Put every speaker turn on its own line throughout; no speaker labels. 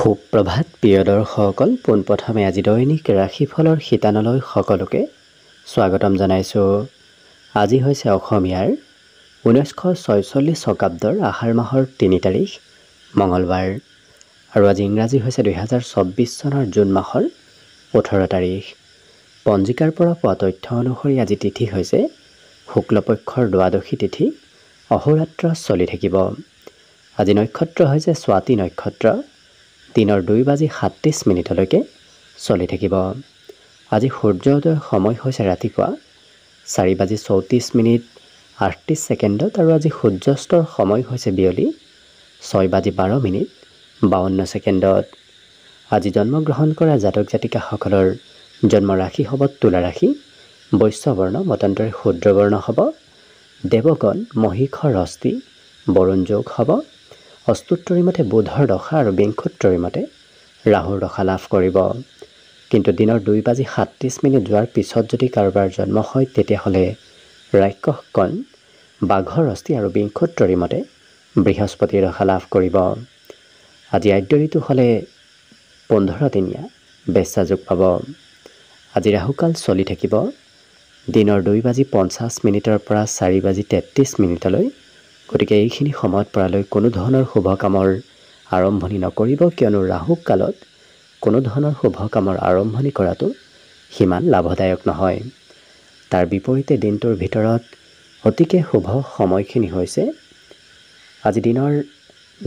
সুপ্ৰভাত প্ৰিয় দৰ্শকসকল, পোনপ্ৰথমে আজি দৈনিক ৰাশিফলৰ শিতানলৈ সকলোকে স্বাগতম জনাইছোঁ। আজি হৈছে অসমীয়াৰ 1946 শকাব্দৰ আহাৰ মাহৰ 3 তাৰিখ মঙলবাৰ আৰু আজি ইংৰাজী হৈছে 2024 চনৰ জুন মাহৰ 18 তাৰিখ। পঞ্জিকাৰ পৰা পোৱা তথ্য অনুসৰি আজি তিথি হৈছে শুক্লপক্ষৰ দ্বাদশী তিথি, অহোৰাত্ৰ চলি থাকিব। আজি নক্ষত্ৰ হৈছে স্বাতি নক্ষত্ৰ, দিনৰ 2:37 চলি থাকিব। আজি সূৰ্যোদয়ৰ সময় হৈছে ৰাতিপুৱা 4:34:38 আৰু আজি সূৰ্যাস্তৰ সময় হৈছে বিয়লি 6:12:52। আজি জন্মগ্ৰহণ কৰা জাতক জাতিকাসকলৰ জন্ম ৰাশি হ'ব তুলা ৰাশি, বৈশ্যবৰ্ণ মতান্তৰে শূদ্ৰবৰ্ণ হ'ব, দেৱগণ মহীখৰ অস্থি বৰুণ যোগ হ'ব, অস্তুত্তৰী মতে বুধৰ দশা আৰু বিংশোত্তৰী মতে ৰাহুৰ দশা লাভ কৰিব। কিন্তু দিনৰ 2:37 যোৱাৰ পিছত যদি কাৰোবাৰ জন্ম হয় তেতিয়াহ'লে ৰাক্ষস কণ বাঘৰ অস্থি আৰু বিংশোত্তৰী মতে বৃহস্পতিৰ দশা লাভ কৰিব। আজি আদ্য ঋতু হ'লে 15 দিনীয়া বেশ্যা যোগ পাব। আজি ৰাহুকাল চলি থাকিব দিনৰ 2:50 পৰা 4:33। গতিকে এইখিনি সময়ত পৰালৈ কোনো ধৰণৰ শুভ কামৰ আৰম্ভণি নকৰিব, কিয়নো ৰাহু কালত কোনো ধৰণৰ শুভ কামৰ আৰম্ভণি কৰাটো সিমান লাভদায়ক নহয়। তাৰ বিপৰীতে দিনটোৰ ভিতৰত অতিকে শুভ সময়খিনি হৈছে আজি দিনৰ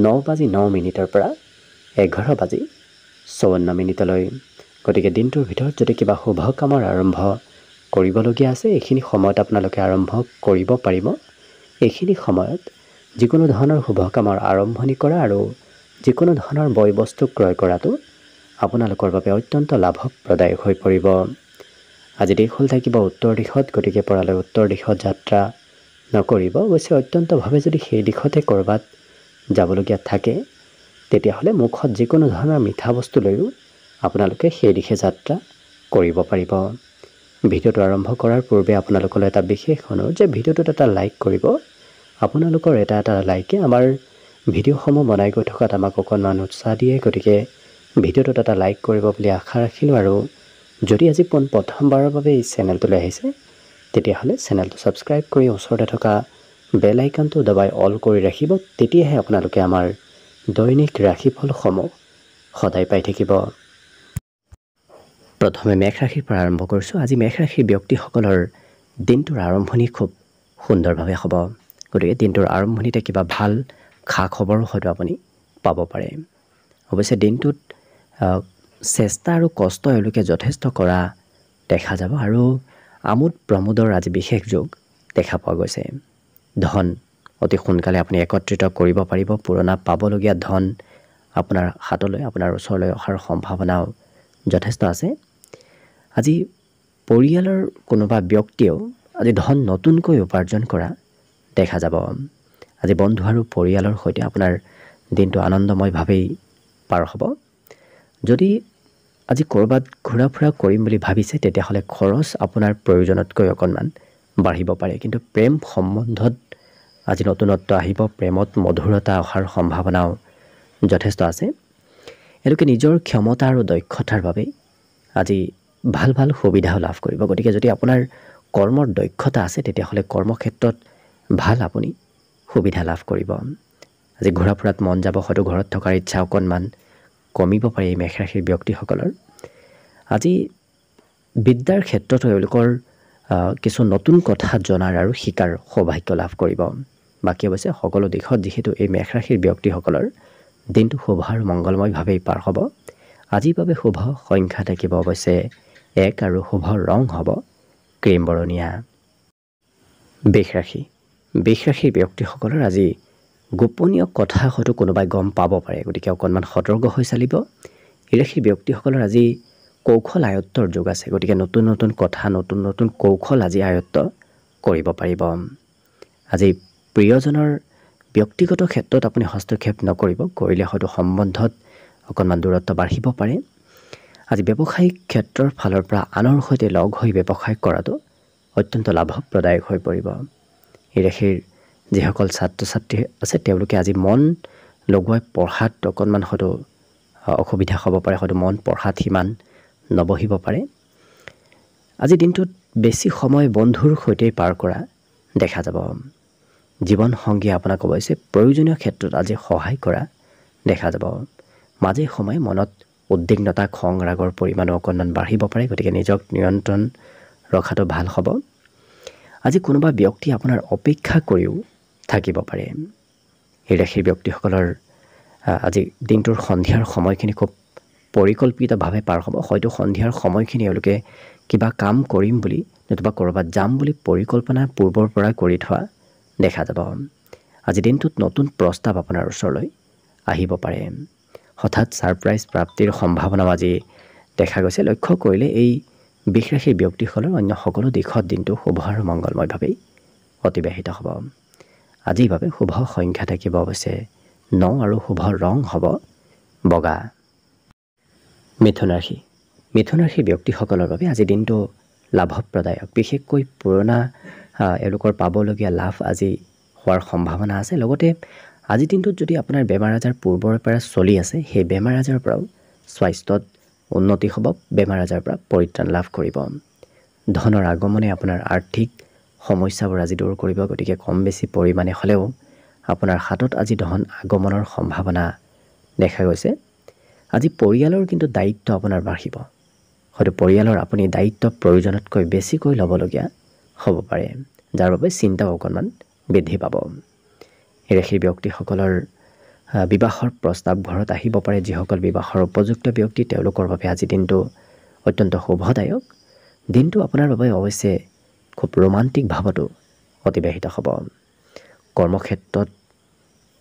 9:09 পৰা 11:54। গতিকে দিনটোৰ ভিতৰত যদি কিবা শুভ কামৰ আৰম্ভ কৰিবলগীয়া আছে এইখিনি সময়ত আপোনালোকে আৰম্ভ কৰিব পাৰিব। এইখিনি সময়ত যিকোনো ধৰণৰ শুভ কামৰ আৰম্ভণি কৰা আৰু যিকোনো ধৰণৰ বয় বস্তু ক্ৰয় কৰাটো আপোনালোকৰ বাবে অত্যন্ত লাভপ্ৰদায়ক হৈ পৰিব। আজি দিশ হ'ল থাকিব উত্তৰ দিশত, গতিকে পৰালৈ উত্তৰ দিশত যাত্ৰা নকৰিব। অৱশ্যে অত্যন্তভাৱে যদি সেই দিশতে ক'ৰবাত যাবলগীয়া থাকে তেতিয়াহ'লে মুখত যিকোনো ধৰণৰ মিঠা বস্তু লৈও আপোনালোকে সেই দিশে যাত্ৰা কৰিব পাৰিব। ভিডিঅ'টো আৰম্ভ কৰাৰ পূৰ্বে আপোনালোকলৈ এটা বিশেষ অনুৰোধ যে ভিডিঅ'টোত এটা লাইক কৰিব। আপোনালোকৰ এটা লাইকে আমাৰ ভিডিঅ'সমূহ বনাই গৈ থকাত আমাক অকণমান উৎসাহ দিয়ে। গতিকে ভিডিঅ'টোত এটা লাইক কৰিব বুলি আশা ৰাখিলোঁ। আৰু যদি আজি প্ৰথমবাৰৰ বাবে এই চেনেলটোলৈ আহিছে তেতিয়াহ'লে চেনেলটো ছাবস্ক্ৰাইব কৰি ওচৰতে থকা বেল আইকনটো দবাই অল কৰি ৰাখিব। তেতিয়াহে আপোনালোকে আমাৰ দৈনিক ৰাশিফলসমূহ সদায় পাই থাকিব। প্ৰথমে মেষ ৰাশিৰ পৰা আৰম্ভ কৰিছোঁ। আজি মেষ ৰাশিৰ ব্যক্তিসকলৰ দিনটোৰ আৰম্ভণি খুব সুন্দৰভাৱে হ'ব। গতিকে দিনটোৰ আৰম্ভণিতে কিবা ভাল খা খবৰো হয়তো আপুনি পাব পাৰে। অৱশ্যে দিনটোত চেষ্টা আৰু কষ্ট এওঁলোকে যথেষ্ট কৰা দেখা যাব আৰু আমোদ প্ৰমোদৰ আজি বিশেষ যোগ দেখা পোৱা গৈছে। ধন অতি সোনকালে আপুনি একত্ৰিত কৰিব পাৰিব। পুৰণা পাবলগীয়া ধন আপোনাৰ হাতলৈ, আপোনাৰ ওচৰলৈ অহাৰ সম্ভাৱনাও যথেষ্ট আছে। আজি পৰিয়ালৰ কোনোবা ব্যক্তিয়েও আজি ধন নতুনকৈ উপাৰ্জন কৰা দেখা যাব। আজি বন্ধু আৰু পৰিয়ালৰ সৈতে আপোনাৰ দিনটো আনন্দময়ভাৱেই পাৰ হ'ব। যদি আজি ক'ৰবাত ঘূৰা ফুৰা কৰিম বুলি ভাবিছে তেতিয়াহ'লে খৰচ আপোনাৰ প্ৰয়োজনতকৈ অকণমান বাঢ়িব পাৰে। কিন্তু প্ৰেম সম্বন্ধত আজি নতুনত্ব আহিব, প্ৰেমত মধুৰতা অহাৰ সম্ভাৱনাও যথেষ্ট আছে। এওঁলোকে নিজৰ ক্ষমতা আৰু দক্ষতাৰ বাবে আজি ভাল ভাল সুবিধাও লাভ কৰিব। গতিকে যদি আপোনাৰ কৰ্মৰ দক্ষতা আছে তেতিয়াহ'লে কৰ্মক্ষেত্ৰত ভাল আপুনি সুবিধা লাভ কৰিব। আজি ঘূৰা ফুৰাত মন যাব, হয়তো ঘৰত থকাৰ ইচ্ছা অকণমান কমিব পাৰে এই মেষ ৰাশিৰ ব্যক্তিসকলৰ। আজি বিদ্যাৰ ক্ষেত্ৰতো এওঁলোকৰ কিছু নতুন কথা জনাৰ আৰু শিকাৰ সৌভাগ্য লাভ কৰিব। বাকী অৱশ্যে সকলো দিশত যিহেতু এই মেষ ৰাশিৰ ব্যক্তিসকলৰ দিনটো শুভ আৰু মংগলময়ভাৱেই পাৰ হ'ব। আজিৰ বাবে শুভ সংখ্যা থাকিব অৱশ্যে 1 আৰু শুভ ৰং হ'ব ক্ৰীম বৰণীয়া। বৃষ ৰাশিৰ ব্যক্তিসকলৰ আজি গোপনীয় কথা হয়তো কোনোবাই গম পাব পাৰে। গতিকে অকণমান সতৰ্ক হৈ চালিব। এই ৰাশিৰ ব্যক্তিসকলৰ আজি কৌশল আয়ত্তৰ যোগ আছে। গতিকে নতুন নতুন কথা, নতুন নতুন কৌশল আজি আয়ত্ত কৰিব পাৰিব। আজি প্ৰিয়জনৰ ব্যক্তিগত ক্ষেত্ৰত আপুনি হস্তক্ষেপ নকৰিব। কৰিলে হয়তো সম্বন্ধত অকণমান দূৰত্ব বাঢ়িব পাৰে। আজি ব্যৱসায়িক ক্ষেত্ৰৰ ফালৰ পৰা আনৰ সৈতে লগ হৈ ব্যৱসায় কৰাটো অত্যন্ত লাভপ্ৰদায়ক হৈ পৰিব। এই ৰাশিৰ যিসকল ছাত্ৰ ছাত্ৰী আছে তেওঁলোকে আজি মন লগোৱাই পঢ়াত অকণমান হয়তো অসুবিধা হ'ব পাৰে, হয়তো মন পঢ়াত সিমান নবহিব পাৰে। আজি দিনটোত বেছি সময় বন্ধুৰ সৈতে পাৰ কৰা দেখা যাব। জীৱন সংগীয়ে আপোনাক অৱশ্যে প্ৰয়োজনীয় ক্ষেত্ৰত আজি সহায় কৰা দেখা যাব। মাজে সময়ে মনত উদ্বিগ্নতা, খং, ৰাগৰ পৰিমাণো অকণমান বাঢ়িব পাৰে, গতিকে নিজক নিয়ন্ত্ৰণ ৰখাটো ভাল হ'ব। আজি কোনোবা ব্যক্তি আপোনাৰ অপেক্ষা কৰিও থাকিব পাৰে। এই ৰাশিৰ ব্যক্তিসকলৰ আজি দিনটোৰ সন্ধিয়াৰ সময়খিনি খুব পৰিকল্পিতভাৱে পাৰ হ'ব। হয়তো সন্ধিয়াৰ সময়খিনি এওঁলোকে কিবা কাম কৰিম বুলি নতুবা ক'ৰবাত যাম বুলি পৰিকল্পনা পূৰ্বৰ পৰা কৰি থোৱা দেখা যাব। আজি দিনটোত নতুন প্ৰস্তাৱ আপোনাৰ ওচৰলৈ আহিব পাৰে। হঠাৎ ছাৰপ্ৰাইজ প্ৰাপ্তিৰ সম্ভাৱনাও আজি দেখা গৈছে। লক্ষ্য কৰিলে এই বৃষ ৰাশিৰ ব্যক্তিসকলৰ অন্য সকলো দিশত দিনটো শুভ আৰু মংগলময়ভাৱেই অতিবাহিত হ'ব। আজিৰ বাবে শুভ সংখ্যা থাকিব অৱশ্যে 9 আৰু শুভ ৰং হ'ব বগা। মিথুন ৰাশি। মিথুন ৰাশিৰ ব্যক্তিসকলৰ বাবে আজি দিনটো লাভপ্ৰদায়ক। বিশেষকৈ পুৰণা এওঁলোকৰ পাবলগীয়া লাভ আজি হোৱাৰ সম্ভাৱনা আছে। লগতে আজিৰ দিনটোত যদি আপোনাৰ বেমাৰ আজাৰ পূৰ্বৰ পৰা চলি আছে, সেই বেমাৰ আজাৰৰ পৰাও স্বাস্থ্যত উন্নতি হ'ব, বেমাৰ আজাৰৰ পৰা পৰিত্ৰাণ লাভ কৰিব। ধনৰ আগমনে আপোনাৰ আৰ্থিক সমস্যাবোৰ আজি দূৰ কৰিব, গতিকে কম বেছি পৰিমাণে হ'লেও আপোনাৰ হাতত আজি ধন আগমনৰ সম্ভাৱনা দেখা গৈছে। আজি পৰিয়ালৰ কিন্তু দায়িত্ব আপোনাৰ বাঢ়িব। হয়তো পৰিয়ালৰ আপুনি দায়িত্ব প্ৰয়োজনতকৈ বেছিকৈ ল'বলগীয়া হ'ব পাৰে, যাৰ বাবে চিন্তাও অকণমান বৃদ্ধি পাব। এই ৰাশিৰ ব্যক্তিসকলৰ বিবাহৰ প্ৰস্তাৱ ঘৰত আহিব পাৰে। যিসকল বিবাহৰ উপযুক্ত ব্যক্তি তেওঁলোকৰ বাবে আজি দিনটো অত্যন্ত শুভদায়ক। দিনটো আপোনাৰ বাবে অৱশ্যে খুব ৰোমান্টিক ভাৱতো অতিবাহিত হ'ব। কৰ্মক্ষেত্ৰত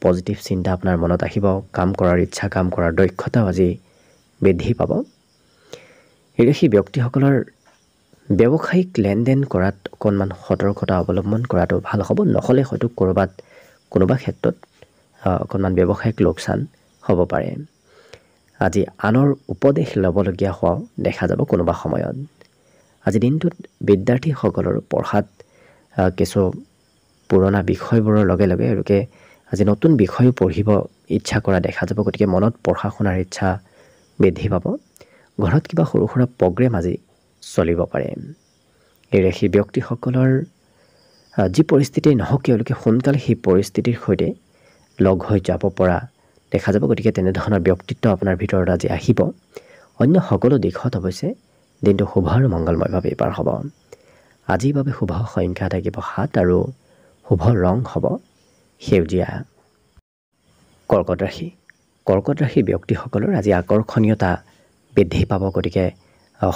পজিটিভ চিন্তা আপোনাৰ মনত আহিব। কাম কৰাৰ ইচ্ছা, কাম কৰাৰ দক্ষতাও আজি বৃদ্ধি পাব। এই ৰাশি ব্যক্তিসকলৰ ব্যৱসায়িক লেনদেন কৰাত অকণমান সতৰ্কতা অৱলম্বন কৰাটো ভাল হ'ব। নহ'লে হয়তো ক'ৰবাত কোনোবা ক্ষেত্ৰত অকণমান ব্যৱসায়িক লোকচান হ'ব পাৰে। আজি আনৰ উপদেশ ল'বলগীয়া হোৱাও দেখা যাব কোনোবা সময়ত। আজি দিনটোত বিদ্যাৰ্থীসকলৰ পঢ়াত কিছু পুৰণা বিষয়বোৰৰ লগে লগে এওঁলোকে আজি নতুন বিষয়ো পঢ়িব ইচ্ছা কৰা দেখা যাব। গতিকে মনত পঢ়া শুনাৰ ইচ্ছা বৃদ্ধি পাব। ঘৰত কিবা সৰু সুৰা প্ৰগ্ৰেম আজি চলিব পাৰে। এই ৰাশি ব্যক্তিসকলৰ যি পৰিস্থিতি নহওক এওঁলোকে সোনকালে সেই পৰিস্থিতিৰ সৈতে লগ হৈ যাব পৰা দেখা যাব। গতিকে তেনেধৰণৰ ব্যক্তিত্ব আপোনাৰ ভিতৰত আজি আহিব। অন্য সকলো দিশত অৱশ্যে দিনটো শুভ আৰু মংগলময়ভাৱে পাৰ হ'ব। আজিৰ বাবে শুভ সংখ্যা থাকিব 7 আৰু শুভ ৰং হ'ব সেউজীয়া। কৰ্কট ৰাশি। কৰ্কট ৰাশি ব্যক্তিসকলৰ আজি আকৰ্ষণীয়তা বৃদ্ধি পাব। গতিকে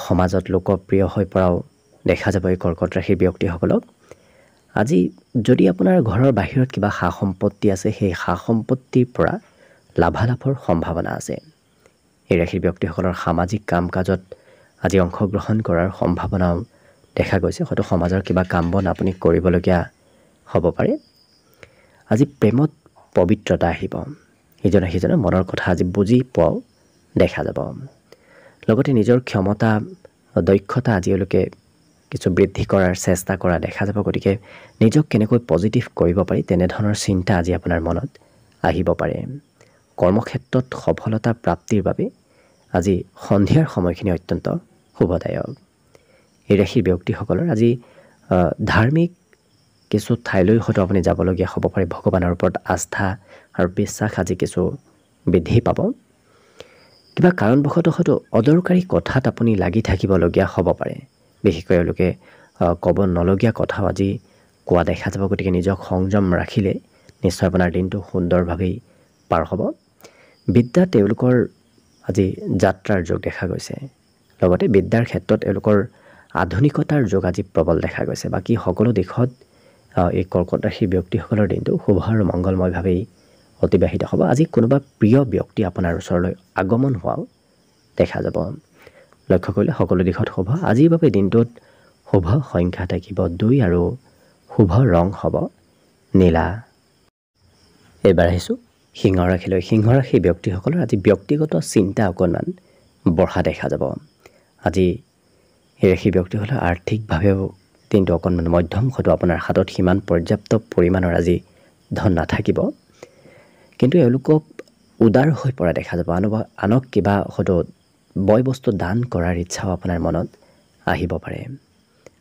সমাজত লোকপ্ৰিয় হৈ পৰাও দেখা যাব এই কৰ্কট ৰাশিৰ ব্যক্তিসকলক। আজি যদি আপোনাৰ ঘৰৰ বাহিৰত কিবা সা সম্পত্তি আছে, সেই সা সম্পত্তিৰ পৰা লাভালাভৰ সম্ভাৱনা আছে। এই ৰাশিৰ ব্যক্তিসকলৰ সামাজিক কাম কাজত আজি অংশগ্ৰহণ কৰাৰ সম্ভাৱনাও দেখা গৈছে। হয়তো সমাজৰ কিবা কাম বন আপুনি কৰিবলগীয়া হ'ব পাৰে। আজি প্ৰেমত পবিত্ৰতা আহিব। ইজনে সিজনৰ মনৰ কথা আজি বুজি পোৱাও দেখা যাব। লগতে নিজৰ ক্ষমতা দক্ষতা আজি এওঁলোকে কিছু বৃদ্ধি কৰাৰ চেষ্টা কৰা দেখা যাব। গতিকে নিজক কেনেকৈ পজিটিভ কৰিব পাৰি তেনেধৰণৰ চিন্তা আজি আপোনাৰ মনত আহিব পাৰে। কৰ্মক্ষেত্ৰত সফলতা প্ৰাপ্তিৰ বাবে আজি সন্ধিয়াৰ সময়খিনি অত্যন্ত শুভদায়ক। এই ৰাশিৰ ব্যক্তিসকলৰ আজি ধাৰ্মিক কিছু ঠাইলৈ হয়তো আপুনি যাবলগীয়া হ'ব পাৰে। ভগৱানৰ ওপৰত আস্থা আৰু বিশ্বাস আজি কিছু বৃদ্ধি পাব। কিবা কাৰণবশতঃ হয়তো অদৰকাৰী কথাত আপুনি লাগি থাকিবলগীয়া হ'ব পাৰে। বিশেষকৈ এওঁলোকে ক'ব নলগীয়া কথাও আজি কোৱা দেখা যাব। গতিকে নিজক সংযম ৰাখিলে নিশ্চয় আপোনাৰ দিনটো সুন্দৰভাৱেই পাৰ হ'ব। বিদ্যাত তেওঁলোকৰ আজি যাত্ৰাৰ যোগ দেখা গৈছে। লগতে বিদ্যাৰ ক্ষেত্ৰত এওঁলোকৰ আধুনিকতাৰ যোগ আজি প্ৰবল দেখা গৈছে। বাকী সকলো দিশত এই কৰ্কট ৰাশিৰ ব্যক্তিসকলৰ দিনটো শুভ আৰু মংগলময়ভাৱেই অতিবাহিত হ'ব। আজি কোনোবা প্ৰিয় ব্যক্তি আপোনাৰ ওচৰলৈ আগমন হোৱাও দেখা যাব। লক্ষ্য কৰিলে সকলো দিশত শুভ। আজিৰ বাবে দিনটোত শুভ সংখ্যা থাকিব 2 আৰু শুভ ৰং হ'ব নীলা। এইবাৰ আহিছোঁ সিংহ ৰাশিলৈ। সিংহ ৰাশিৰ ব্যক্তিসকলৰ আজি ব্যক্তিগত চিন্তা অকণমান বঢ়া দেখা যাব। আজি এই ৰাশিৰ ব্যক্তিসকলৰ আৰ্থিকভাৱেও দিনটো অকণমান মধ্যম। হয়তো আপোনাৰ হাতত সিমান পৰ্যাপ্ত পৰিমাণৰ আজি ধন নাথাকিব, কিন্তু এওঁলোকক উদাৰ হৈ পৰা দেখা যাব। আনক কিবা হয়তো বয় বস্তু দান কৰাৰ ইচ্ছাও আপোনাৰ মনত আহিব পাৰে।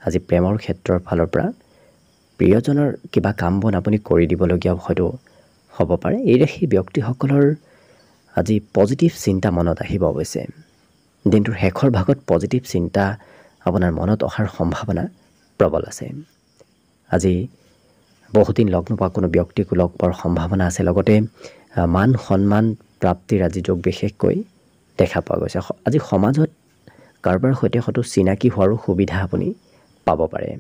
আজি প্ৰেমৰ ক্ষেত্ৰৰ ফালৰ পৰা প্ৰিয়জনৰ কিবা কাম বন আপুনি কৰি দিবলগীয়াও হয়তো হ'ব পাৰে। এই ৰাশিৰ ব্যক্তিসকলৰ আজি পজিটিভ চিন্তা মনত আহিব। অৱশ্যে দিনটোৰ শেষৰ ভাগত পজিটিভ চিন্তা আপোনাৰ মনত অহাৰ সম্ভাৱনা প্ৰবল আছে। আজি বহুদিন লগ নোপোৱা কোনো ব্যক্তিকো লগ পোৱাৰ সম্ভাৱনা আছে। লগতে মান সন্মান প্ৰাপ্তিৰ আজি যোগ বিশেষকৈ দেখা পোৱা গৈছে। আজি সমাজত কাৰোবাৰ সৈতে হয়তো চিনাকি হোৱাৰো সুবিধা আপুনি পাব পাৰে।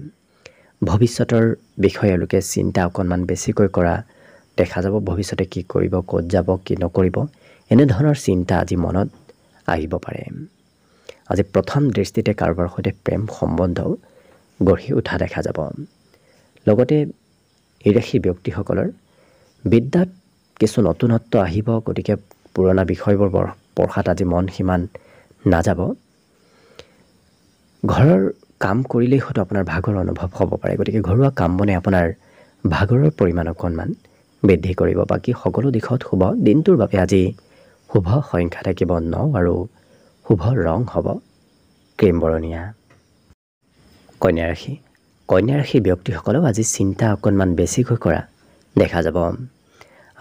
ভৱিষ্যতৰ বিষয়ে এওঁলোকে চিন্তা অকণমান বেছিকৈ কৰা দেখা যাব। ভৱিষ্যতে কি কৰিব, ক'ত যাব, কি নকৰিব, এনেধৰণৰ চিন্তা আজি মনত আহিব পাৰে। আজি প্ৰথম দৃষ্টিতে কাৰোবাৰ সৈতে প্ৰেম সম্বন্ধও গঢ়ি উঠা দেখা যাব। লগতে এই ৰাশিৰ ব্যক্তিসকলৰ বিদ্যাত কিছু নতুনত্ব আহিব। গতিকে পুৰণা বিষয়বোৰ পঢ়াত আজি মন সিমান নাযাব। ঘৰৰ কাম কৰিলেই হয়তো আপোনাৰ ভাগৰ অনুভৱ হ'ব পাৰে। গতিকে ঘৰুৱা কাম বনে আপোনাৰ ভাগৰৰ পৰিমাণ অকণমান বৃদ্ধি কৰিব। বাকী সকলো দিশত শুভ। দিনটোৰ বাবে আজি শুভ সংখ্যা থাকিব 9 আৰু শুভ ৰং হ'ব ক্ৰীম বৰণীয়া। কন্যা ৰাশি। কন্যা ৰাশিৰ ব্যক্তিসকলেও আজি চিন্তা অকণমান বেছিকৈ কৰা দেখা যাব।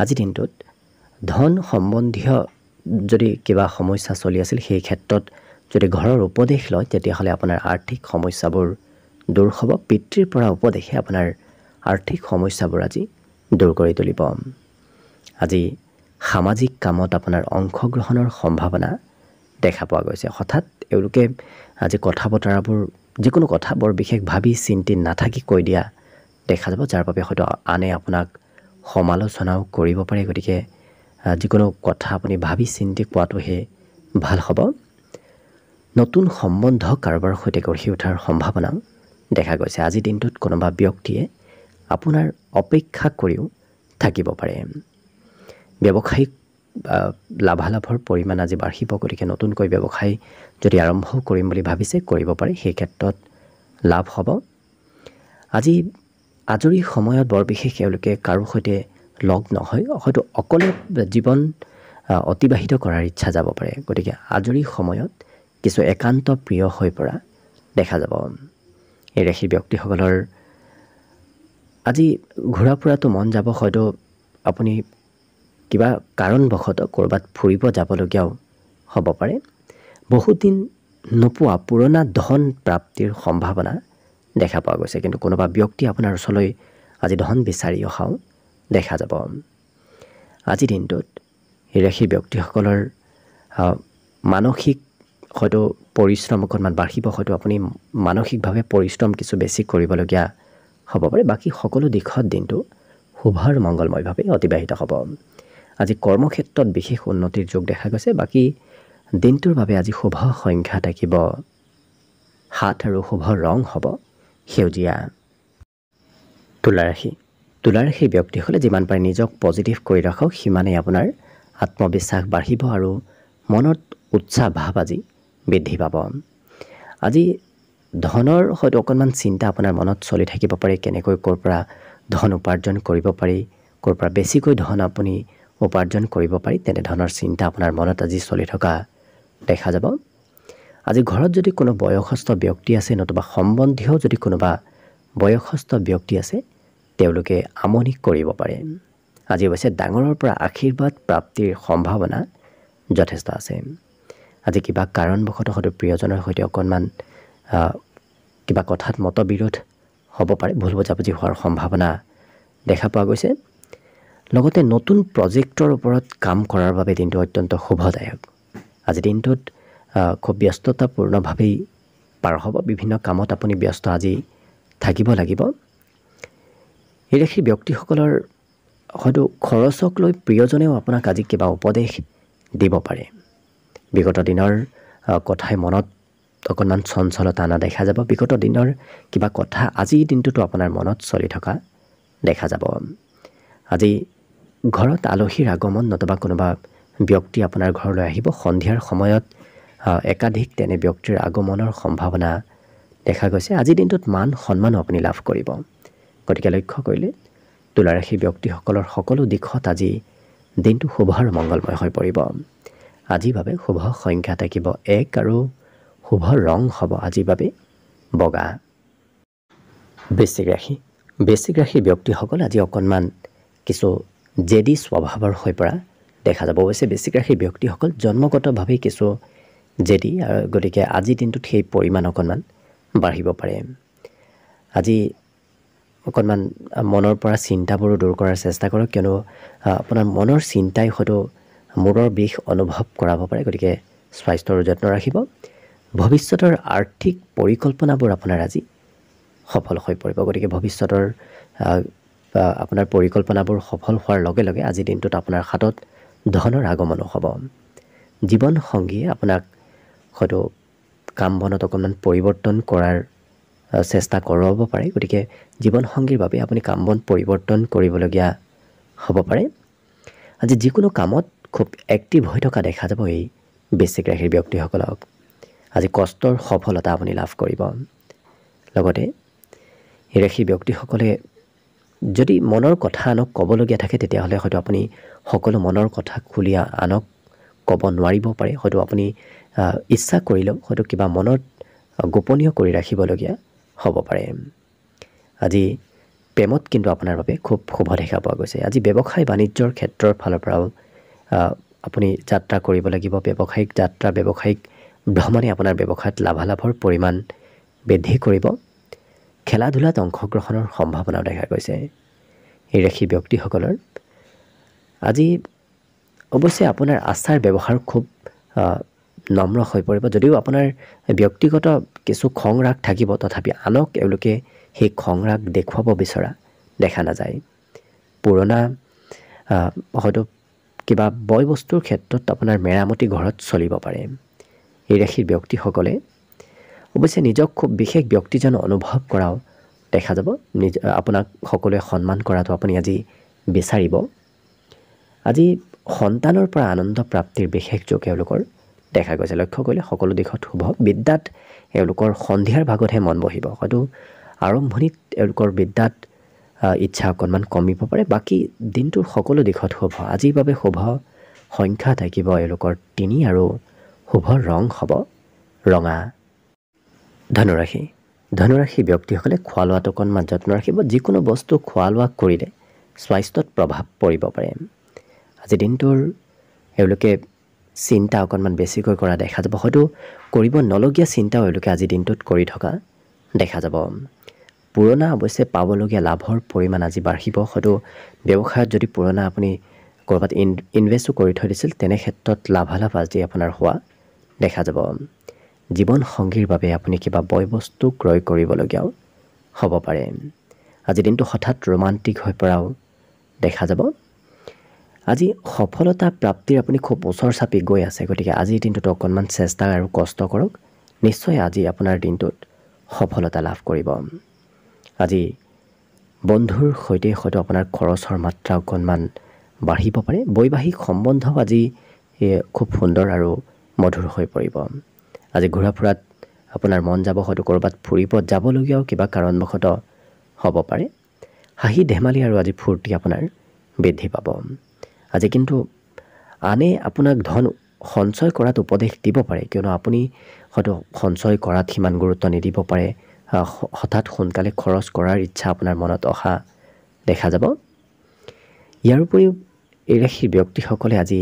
আজি দিনটোত ধন সম্বন্ধীয় যদি কিবা সমস্যা চলি আছিল, সেই ক্ষেত্ৰত যদি ঘৰৰ উপদেশ লয় তেতিয়াহ'লে আপোনাৰ আৰ্থিক সমস্যাবোৰ দূৰ হ'ব। পিতৃৰ পৰা উপদেশে আপোনাৰ আৰ্থিক সমস্যাবোৰ আজি দূৰ কৰি তুলিব। আজি সামাজিক কামত আপোনাৰ অংশগ্ৰহণৰ সম্ভাৱনা দেখা পোৱা গৈছে। হঠাৎ এওঁলোকে আজি কথা বতৰাবোৰ যিকোনো কথা বৰ বিশেষ ভাবি চিন্তি নাথাকি কৈ দিয়া দেখা যাব, যাৰ বাবে হয়তো আনে আপোনাক সমালোচনাও কৰিব পাৰে। গতিকে যিকোনো কথা আপুনি ভাবি চিন্তি কোৱাটোহে ভাল হ'ব। নতুন সম্বন্ধ কাৰোবাৰ সৈতে গঢ়ি উঠাৰ সম্ভাৱনাও দেখা গৈছে। আজিৰ দিনটোত কোনোবা ব্যক্তিয়ে আপোনাৰ অপেক্ষা কৰিও থাকিব পাৰে। ব্যৱসায়িক লাভালাভৰ পৰিমাণ আজি বাঢ়িব। গতিকে নতুনকৈ ব্যৱসায় যদি আৰম্ভ কৰিম বুলি ভাবিছে কৰিব পাৰে, সেই ক্ষেত্ৰত লাভ হ'ব। আজি আজৰি সময়ত বৰ বিশেষ এওঁলোকে কাৰো সৈতে লগ নহয়, হয়তো অকলে জীৱন অতিবাহিত কৰাৰ ইচ্ছা যাব পাৰে। গতিকে আজৰি সময়ত কিছু একান্ত প্ৰিয় হৈ পৰা দেখা যাব। এই ৰাশিৰ ব্যক্তিসকলৰ আজি ঘূৰা ফুৰাটো মন যাব। হয়তো আপুনি কিবা কাৰণবশতঃ ক'ৰবাত ফুৰিব যাবলগীয়াও হ'ব পাৰে। বহুদিন নোপোৱা পুৰণা ধন প্ৰাপ্তিৰ সম্ভাৱনা দেখা পোৱা গৈছে। কিন্তু কোনোবা ব্যক্তি আপোনাৰ ওচৰলৈ আজি ধন বিচাৰি অহাও দেখা যাব। আজিৰ দিনটোত এই ৰাশিৰ ব্যক্তিসকলৰ মানসিক হয়তো পৰিশ্ৰম অকণমান বাঢ়িব। হয়তো আপুনি মানসিকভাৱে পৰিশ্ৰম কিছু বেছি কৰিবলগীয়া হ'ব পাৰে। বাকী সকলো দিশত দিনটো শুভ আৰু মংগলময়ভাৱে অতিবাহিত হ'ব। আজি কৰ্মক্ষেত্ৰত বিশেষ উন্নতিৰ যোগ দেখা গৈছে। বাকী দিনটোৰ বাবে আজি শুভ সংখ্যা থাকিব 7 আৰু শুভ ৰং হ'ব সেউজীয়া। তুলা ৰাশি। তুলা ৰাশিৰ ব্যক্তিসকলে যিমান পাৰে নিজক পজিটিভ কৰি ৰাখক, সিমানেই আপোনাৰ আত্মবিশ্বাস বাঢ়িব আৰু মনত উৎসাহ ভাৱ আজি বৃদ্ধি পাব। আজি ধনৰ হয়তো অকণমান চিন্তা আপোনাৰ মনত চলি থাকিব পাৰে। কেনেকৈ ক'ৰ পৰা ধন উপাৰ্জন কৰিব পাৰি, ক'ৰ পৰা বেছিকৈ ধন আপুনি উপাৰ্জন কৰিব পাৰি, তেনেধৰণৰ চিন্তা আপোনাৰ মনত আজি চলি থকা দেখা যাব। আজি ঘৰত যদি কোনো বয়সস্থ ব্যক্তি আছে, নতুবা সম্বন্ধীয় যদি কোনোবা বয়সস্থ ব্যক্তি আছে, তেওঁলোকে আমনি কৰিব পাৰে। আজি অৱশ্যে ডাঙৰৰ পৰা আশীৰ্বাদ প্ৰাপ্তিৰ সম্ভাৱনা যথেষ্ট আছে। আজি কিবা কাৰণবশতঃ হয়তো প্ৰিয়জনৰ সৈতে অকণমান কিবা কথাত মতবিৰোধ হ'ব পাৰে, ভুল বুজাবুজি হোৱাৰ সম্ভাৱনা দেখা পোৱা গৈছে। লগতে নতুন প্ৰজেক্টৰ ওপৰত কাম কৰাৰ বাবে দিনটো অত্যন্ত শুভদায়ক। আজি দিনটোত খুব ব্যস্ততাপূৰ্ণভাৱেই পাৰ হ'ব। বিভিন্ন কামত আপুনি ব্যস্ত আজি থাকিব লাগিব। এই ৰাশিৰ ব্যক্তিসকলৰ হয়তো খৰচক লৈ প্ৰিয়জনেও আপোনাক আজি কিবা উপদেশ দিব পাৰে। বিগত দিনৰ কথাই মনত অকণমান চঞ্চলতা অনা দেখা যাব। বিগত দিনৰ কিবা কথা আজিৰ দিনটোতো আপোনাৰ মনত চলি থকা দেখা যাব। আজি ঘৰত আলহীৰ আগমন নতুবা কোনোবা ব্যক্তি আপোনাৰ ঘৰলৈ আহিব। সন্ধিয়াৰ সময়ত একাধিক তেনে ব্যক্তিৰ আগমনৰ সম্ভাৱনা দেখা গৈছে। আজিৰ দিনটোত মান সন্মানো আপুনি লাভ কৰিব। গতিকে লক্ষ্য কৰিলে তুলা ৰাশিৰ ব্যক্তিসকলৰ সকলো দিশত আজি দিনটো শুভ আৰু মংগলময় হৈ পৰিব। আজিৰ বাবে শুভ সংখ্যা থাকিব 1 আৰু শুভ ৰং হ'ব আজিৰ বাবে বগা। বৃশ্চিক ৰাশি। বৃশ্চিক ৰাশিৰ ব্যক্তিসকল আজি অকণমান কিছু জেদী স্বভাৱৰ হৈ পৰা দেখা যাব। অৱশ্যে বৃশ্চিক ৰাশিৰ ব্যক্তিসকল জন্মগতভাৱেই কিছু জেদী, আৰু গতিকে আজিৰ দিনটোত সেই পৰিমাণ অকণমান বাঢ়িব পাৰে। আজি অকণমান মনৰ পৰা চিন্তাবোৰো দূৰ কৰাৰ চেষ্টা কৰক, কিয়নো আপোনাৰ মনৰ চিন্তাই হয়তো মূৰৰ বিষ অনুভৱ কৰাব পাৰে। গতিকে স্বাস্থ্যৰ যত্ন ৰাখিব। ভৱিষ্যতৰ আৰ্থিক পৰিকল্পনাবোৰ আপোনাৰ আজি সফল হৈ পৰিব। গতিকে ভৱিষ্যতৰ আপোনাৰ পৰিকল্পনাবোৰ সফল হোৱাৰ লগে লগে আজিৰ দিনটোত আপোনাৰ হাতত ধনৰ আগমনো হ'ব। জীৱনসংগীয়ে আপোনাক হয়তো কাম বনত অকণমান পৰিৱৰ্তন কৰাৰ চেষ্টা কৰোৱাব পাৰে। গতিকে জীৱনসংগীৰ বাবে আপুনি কাম বন পৰিৱৰ্তন কৰিবলগীয়া হ'ব পাৰে। আজি যিকোনো কামত খুব এক্টিভ হৈ থকা দেখা যাব এই বৃশ্চিক ৰাশিৰ ব্যক্তিসকলক। আজি কষ্টৰ সফলতা আপুনি লাভ কৰিব। লগতে এই ৰাশিৰ ব্যক্তিসকলে যদি মনৰ কথা আনক ক'বলগীয়া থাকে, তেতিয়াহ'লে হয়তো আপুনি সকলো মনৰ কথা খুলি আনক ক'ব নোৱাৰিব পাৰে। হয়তো আপুনি ইচ্ছা কৰিলেও হয়তো কিবা মনত গোপনীয় কৰি ৰাখিবলগীয়া হ'ব পাৰে। আজি প্ৰেমত কিন্তু আপোনাৰ বাবে খুব শুভ দেখা পোৱা গৈছে। আজি ব্যৱসায় বাণিজ্যৰ ক্ষেত্ৰৰ ফালৰ পৰাও আপুনি যাত্ৰা কৰিব লাগিব। ব্যৱসায়িক যাত্ৰা, ব্যৱসায়িক ভ্ৰমণে আপোনাৰ ব্যৱসায়ত লাভালাভৰ পৰিমাণ বৃদ্ধি কৰিব। খেলা ধূলাত অংশগ্ৰহণৰ সম্ভাৱনাও দেখা গৈছে এই ৰাশি ব্যক্তিসকলৰ। আজি অৱশ্যে আপোনাৰ আচাৰ ব্যৱহাৰ খুব নম্ৰ হৈ পৰিব। যদিও আপোনাৰ ব্যক্তিগত কিছু খং ৰাগ থাকিব, তথাপি আনক এওঁলোকে সেই খং ৰাগ দেখুৱাব বিচৰা দেখা নাযায়। পুৰণা হয়তো কিবা বয় বস্তুৰ ক্ষেত্ৰত আপোনাৰ মেৰামতি ঘৰত চলিব পাৰে। এই ৰাশিৰ ব্যক্তিসকলে অৱশ্যে নিজক খুব বিশেষ ব্যক্তি যেন অনুভৱ কৰাও দেখা যাব। আপোনাক সকলোৱে সন্মান কৰাটো আপুনি আজি বিচাৰিব। আজি সন্তানৰ পৰা আনন্দ প্ৰাপ্তিৰ বিশেষ যোগ এওঁলোকৰ দেখা গৈছে। লক্ষ্য কৰিলে সকলো দিশত শুভ। বিদ্যাত এওঁলোকৰ সন্ধিয়াৰ ভাগতহে মন বহিব। হয়তো আৰম্ভণিত এওঁলোকৰ বিদ্যাত ইচ্ছা অকণমান কমিব পাৰে। বাকী দিনটোৰ সকলো দিশত শুভ। আজিৰ বাবে শুভ সংখ্যা থাকিব এওঁলোকৰ 3 আৰু শুভ ৰং হ'ব ৰঙা। ধনুৰাশি। ধনুৰাশি ব্যক্তিসকলে খোৱা লোৱাত অকণমান যত্ন ৰাখিব। যিকোনো বস্তু খোৱা লোৱা কৰিলে স্বাস্থ্যত প্ৰভাৱ পৰিব পাৰে। আজি দিনটোৰ এওঁলোকে চিন্তা অকণমান বেছিকৈ কৰা দেখা যাব। হয়তো কৰিব নলগীয়া চিন্তাও এওঁলোকে আজিৰ দিনটোত কৰি থকা দেখা যাব। পুৰণা অৱশ্যে পাবলগীয়া লাভৰ পৰিমাণ আজি বাঢ়িব। হয়তো ব্যৱসায়ত যদি পুৰণা আপুনি ক'ৰবাত ইনভেষ্টো কৰি থৈ দিছিল, তেনে ক্ষেত্ৰত লাভালাভ আজি আপোনাৰ হোৱা দেখা যাব। জীৱনসংগীৰ বাবে আপুনি কিবা বয় বস্তু ক্ৰয় কৰিবলগীয়াও হ'ব পাৰে। আজি দিনটো হঠাৎ ৰোমান্টিক হৈ পৰাও দেখা যাব। আজি সফলতা প্ৰাপ্তিৰ আপুনি খুব ওচৰ চাপি গৈ আছে। গতিকে আজিৰ দিনটোত অকণমান চেষ্টা আৰু কষ্ট কৰক। নিশ্চয় আজি আপোনাৰ দিনটোত সফলতা লাভ কৰিব। আজি বন্ধুৰ সৈতে হয়তো আপোনাৰ খৰচৰ মাত্ৰা অকণমান বাঢ়িব পাৰে। বৈবাহিক সম্বন্ধও আজি খুব সুন্দৰ আৰু মধুৰ হৈ পৰিব। আজি ঘূৰা ফুৰাত আপোনাৰ মন যাব। হয়তো ক'ৰবাত ফুৰিব যাবলগীয়াও কিবা কাৰণবশতঃ হ'ব পাৰে। হাঁহি ধেমালি আৰু আজি ফূৰ্তি আপোনাৰ বৃদ্ধি পাব। আজি কিন্তু আনে আপোনাক ধন সঞ্চয় কৰাত উপদেশ দিব পাৰে, কিয়নো আপুনি হয়তো সঞ্চয় কৰাত সিমান গুৰুত্ব নিদিব পাৰে। হঠাৎ সোনকালে খৰচ কৰাৰ ইচ্ছা আপোনাৰ মনত অহা দেখা যাব। ইয়াৰ উপৰিও এই ৰাশিৰ ব্যক্তিসকলে আজি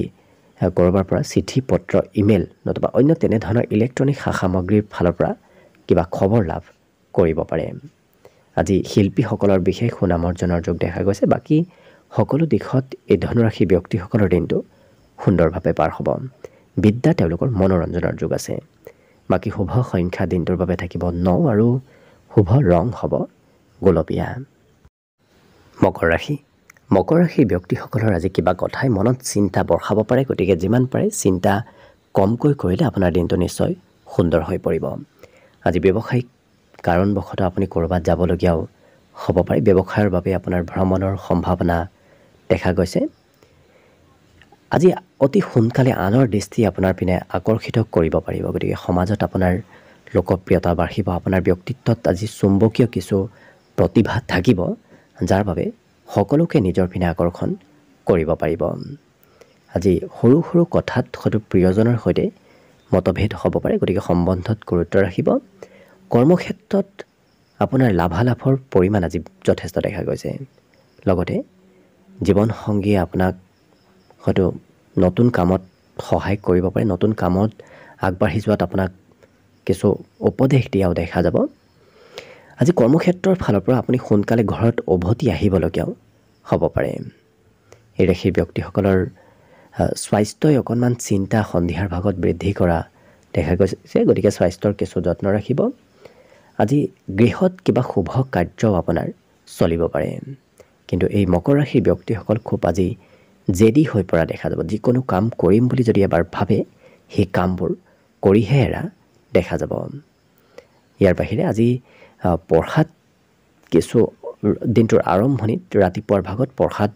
ক'ৰবাৰ পৰা চিঠি পত্ৰ, ইমেইল নতুবা অন্য তেনেধৰণৰ ইলেক্ট্ৰনিক সা সামগ্ৰীৰ ফালৰ পৰা কিবা খবৰ লাভ কৰিব পাৰে। আজি শিল্পীসকলৰ বিশেষ সুনাম অৰ্জনৰ যোগ দেখা গৈছে। বাকী সকলো দিশত এই ধনুৰাশি ব্যক্তিসকলৰ দিনটো সুন্দৰভাৱে পাৰ হ'ব। বিদ্যা তেওঁলোকৰ মনোৰঞ্জনৰ যোগ আছে। বাকী শুভ সংখ্যা দিনটোৰ বাবে থাকিব 9 আৰু শুভ ৰং হ'ব গোলপীয়া। মকৰ ৰাশি। মকৰ ৰাশিৰ ব্যক্তিসকলৰ আজি কিবা কথাই মনত চিন্তা বঢ়াব পাৰে। গতিকে যিমান পাৰে চিন্তা কমকৈ কৰিলে আপোনাৰ দিনটো নিশ্চয় সুন্দৰ হৈ পৰিব। আজি ব্যৱসায়িক কাৰণবশতঃ আপুনি ক'ৰবাত যাবলগীয়াও হ'ব পাৰে। ব্যৱসায়ৰ বাবে আপোনাৰ ভ্ৰমণৰ সম্ভাৱনা দেখা গৈছে। আজি অতি সোনকালে আনৰ দৃষ্টি আপোনাৰ পিনে আকৰ্ষিত কৰিব পাৰিব। গতিকে সমাজত আপোনাৰ লোকপ্ৰিয়তা বাঢ়িব। আপোনাৰ ব্যক্তিত্বত আজি চুম্বকীয় কিছু প্ৰতিভা থাকিব, যাৰ বাবে সকলোকে নিজৰ পিনে আকৰ্ষণ কৰিব পাৰিব। আজি সৰু সৰু কথাত হয়তো প্ৰিয়জনৰ সৈতে মতভেদ হ'ব পাৰে, গতিকে সম্বন্ধত গুৰুত্ব ৰাখিব। কৰ্মক্ষেত্ৰত আপোনাৰ লাভালাভৰ পৰিমাণ আজি যথেষ্ট দেখা গৈছে। লগতে জীৱনসংগীয়ে আপোনাক হয়তো নতুন কামত সহায় কৰিব পাৰে, নতুন কামত আগবাঢ়ি যোৱাত আপোনাক কিছু উপদেশ দিয়াও দেখা যাব। আজি কৰ্মক্ষেত্ৰৰ ফালৰ পৰা আপুনি সোনকালে ঘৰত উভতি আহিবলগীয়াও হ'ব পাৰে। এই ৰাশিৰ ব্যক্তিসকলৰ স্বাস্থ্যই অকণমান চিন্তা সন্ধিয়াৰ ভাগত বৃদ্ধি কৰা দেখা গৈছে, গতিকে স্বাস্থ্যৰ কিছু যত্ন ৰাখিব। আজি গৃহত কিবা শুভ কাৰ্যও আপোনাৰ চলিব পাৰে, কিন্তু এই মকৰ ৰাশিৰ ব্যক্তিসকল খুব আজি জেদী হৈ পৰা দেখা যাব। যিকোনো কাম কৰিম বুলি যদি এবাৰ ভাবে সেই কামবোৰ কৰিহে এৰা দেখা যাব। ইয়াৰ বাহিৰে আজি পঢ়াত কিছু দিনটোৰ আৰম্ভণিত ৰাতিপুৱাৰ ভাগত পঢ়াত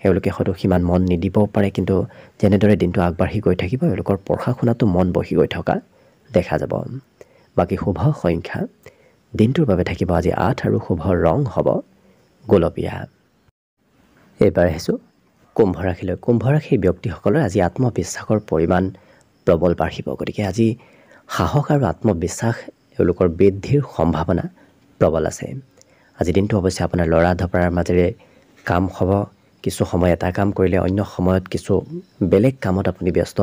এওঁলোকে হয়তো সিমান মন নিদিবও পাৰে, কিন্তু যেনেদৰে দিনটো আগবাঢ়ি গৈ থাকিব এওঁলোকৰ পঢ়া শুনাতো মন বহি গৈ থকা দেখা যাব। বাকী শুভ সংখ্যা দিনটোৰ বাবে থাকিব আজি 8 আৰু শুভ ৰং হ'ব গোলপীয়া। এইবাৰ আহিছোঁ কুম্ভ ৰাশিলৈ। কুম্ভ ৰাশিৰ ব্যক্তিসকলৰ আজি আত্মবিশ্বাসৰ পৰিমাণ প্ৰবল বাঢ়িব, গতিকে আজি সাহস আৰু আত্মবিশ্বাস এওঁলোকৰ বৃদ্ধিৰ সম্ভাৱনা প্ৰবল আছে। আজি দিনটো অৱশ্যে আপোনাৰ লৰা ধপৰাৰ মাজেৰে কাম হ'ব। কিছু সময় এটা কাম কৰিলে অন্য সময়ত কিছু বেলেগ কামত আপুনি ব্যস্ত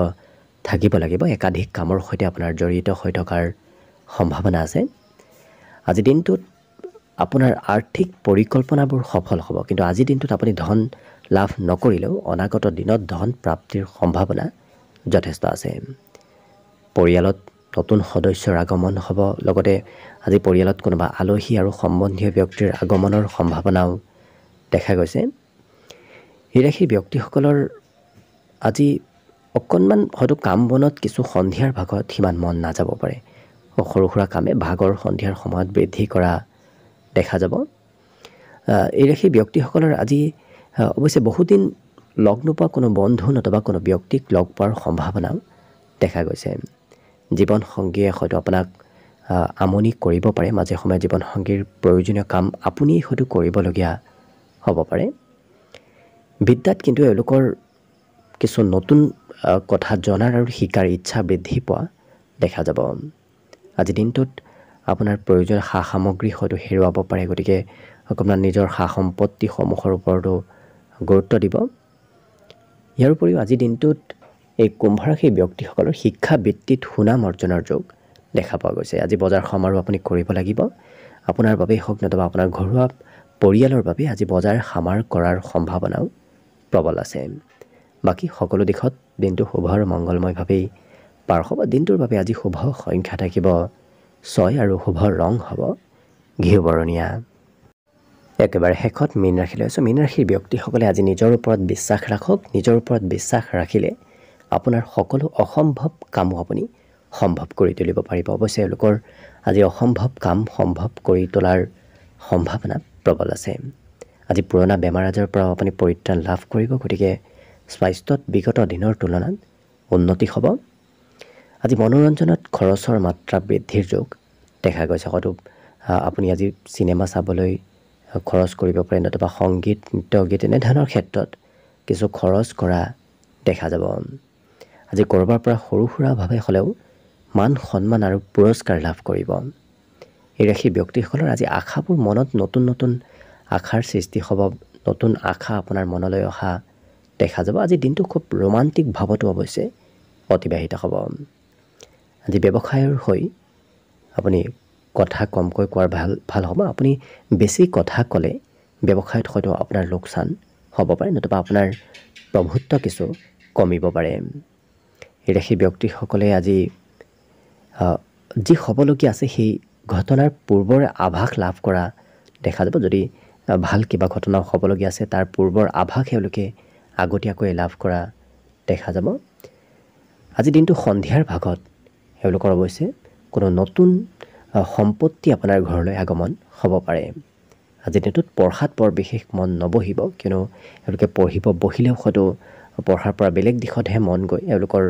থাকিব লাগিব। একাধিক কামৰ সৈতে আপোনাৰ জড়িত হৈ থকাৰ সম্ভাৱনা আছে। আজি দিনটোত আপোনাৰ আৰ্থিক পৰিকল্পনাবোৰ সফল হ'ব, কিন্তু আজিৰ দিনটোত আপুনি ধন লাভ নকৰিলেও অনাগত দিনত ধন প্ৰাপ্তিৰ সম্ভাৱনা যথেষ্ট আছে। পৰিয়ালত নতুন সদস্যৰ আগমন হ'ব, লগতে আজি পৰিয়ালত কোনোবা আলহী আৰু সম্বন্ধীয় ব্যক্তিৰ আগমনৰ সম্ভাৱনাও দেখা গৈছে। এই ৰাশিৰ ব্যক্তিসকলৰ আজি অকণমান হয়তো কাম বনত কিছু সন্ধিয়াৰ ভাগত সিমান মন নাযাব পাৰে। সৰু সুৰা কামে ভাগৰ সন্ধিয়াৰ সময়ত বৃদ্ধি কৰা দেখা যাব। এই ৰাশিৰ ব্যক্তিসকলৰ আজি অৱশ্যে বহুদিন লগ নোপোৱা কোনো বন্ধু নতুবা কোনো ব্যক্তিক লগ পোৱাৰ সম্ভাৱনাও দেখা গৈছে। জীৱনসংগীয়ে হয়তো আপোনাক আমনি কৰিব পাৰে, মাজে সময়ে জীৱনসংগীৰ প্ৰয়োজনীয় কাম আপুনিয়েই হয়তো কৰিবলগীয়া হ'ব পাৰে। বিদ্যাত কিন্তু এওঁলোকৰ কিছু নতুন কথা জনাৰ আৰু শিকাৰ ইচ্ছা বৃদ্ধি পোৱা দেখা যাব। আজি দিনটোত আপোনাৰ প্ৰয়োজনীয় সা সামগ্ৰী হয়তো হেৰুৱাব পাৰে, গতিকে অকণমান নিজৰ সা সম্পত্তিসমূহৰ ওপৰতো গুৰুত্ব দিব। ইয়াৰ উপৰিও আজিৰ দিনটোত এই কুম্ভ ৰাশিৰ ব্যক্তিসকলৰ শিক্ষা বৃত্তিত সুনাম অৰ্জনৰ যোগ দেখা পোৱা গৈছে। আজি বজাৰ সমাৰো আপুনি কৰিব লাগিব। আপোনাৰ বাবেই হওক নতুবা আপোনাৰ ঘৰুৱা পৰিয়ালৰ বাবে আজি বজাৰ সমাৰ কৰাৰ সম্ভাৱনাও প্ৰবল আছে। বাকী সকলো দিশত দিনটো শুভ আৰু মংগলময়ভাৱেই পাৰ হ'ব। দিনটোৰ বাবে আজি শুভ সংখ্যা থাকিব 6 আৰু শুভ ৰং হ'ব ঘিউ বৰণীয়া। একেবাৰে শেষত মীন ৰাশিলৈ আছোঁ। মীন ৰাশিৰ ব্যক্তিসকলে আজি নিজৰ ওপৰত বিশ্বাস ৰাখক। নিজৰ ওপৰত বিশ্বাস ৰাখিলে আপোনাৰ সকলো অসম্ভৱ কামো আপুনি সম্ভৱ কৰি তুলিব পাৰিব। অৱশ্যে এওঁলোকৰ আজি অসম্ভৱ কাম সম্ভৱ কৰি তোলাৰ সম্ভাৱনা প্ৰবল আছে। আজি পুৰণা বেমাৰ আজাৰৰ পৰাও আপুনি পৰিত্ৰাণ লাভ কৰিব, গতিকে স্বাস্থ্যত বিগত দিনৰ তুলনাত উন্নতি হ'ব। আজি মনোৰঞ্জনত খৰচৰ মাত্ৰা বৃদ্ধিৰ যোগ দেখা গৈছে। হয়তো আপুনি আজি চিনেমা চাবলৈ খৰচ কৰিব পাৰে, নতুবা সংগীত নৃত্য গীত এনেধৰণৰ ক্ষেত্ৰত কিছু খৰচ কৰা দেখা যাব। আজি ক'ৰবাৰ পৰা সৰু সুৰাভাৱে হ'লেও মান সন্মান আৰু পুৰস্কাৰ লাভ কৰিব। এই ৰাশিৰ ব্যক্তিসকলৰ আজি আশাবোৰ মনত নতুন নতুন আশাৰ সৃষ্টি হ'ব, নতুন আশা আপোনাৰ মনলৈ অহা দেখা যাব। আজি দিনটো খুব ৰোমান্টিক ভাৱতো অৱশ্যে অতিবাহিত হ'ব। আজি ব্যৱসায়ৰ হৈ আপুনি কথা কমকৈ কোৱাৰ ভাল হ'ব। আপুনি বেছি কথা ক'লে ব্যৱসায়ত হয়তো আপোনাৰ লোকচান হ'ব পাৰে, নতুবা আপোনাৰ প্ৰভুত্ব কিছু কমিব পাৰে। এই ৰাশিৰ ব্যক্তিসকলে আজি যি হ'বলগীয়া আছে সেই ঘটনাৰ পূৰ্বৰ আভাস লাভ কৰা দেখা যাব। যদি ভাল কিবা ঘটনা হ'বলগীয়া আছে তাৰ পূৰ্বৰ আভাস এওঁলোকে আগতীয়াকৈ লাভ কৰা দেখা যাব। আজি দিনটো সন্ধিয়াৰ ভাগত এওঁলোকৰ অৱশ্যে কোনো নতুন সম্পত্তি আপোনাৰ ঘৰলৈ আগমন হ'ব পাৰে। আজিৰ দিনটোত পঢ়াত বৰ বিশেষ মন নবহিব, কিয়নো এওঁলোকে পঢ়িব বহিলেও হয়তো পঢ়াৰ পৰা বেলেগ দিশতহে মন গৈ এওঁলোকৰ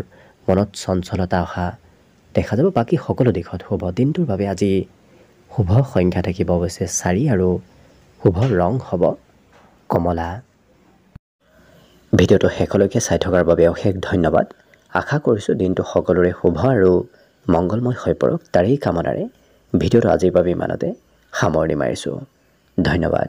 মনত চঞ্চলতা অহা দেখা যাব। বাকী সকলো দিশত শুভ। দিনটোৰ বাবে আজি শুভ সংখ্যা থাকিব অৱশ্যে 4 আৰু শুভ ৰং হ'ব কমলা। ভিডিঅ'টো শেষলৈকে চাই থকাৰ বাবে অশেষ ধন্যবাদ। আশা কৰিছোঁ দিনটো সকলোৰে শুভ আৰু মংগলময় হৈ পৰক। তাৰেই কামনাৰে ভিডিঅ'টো আজিৰ বাবে ইমানতে সামৰণি মাৰিছোঁ। ধন্যবাদ।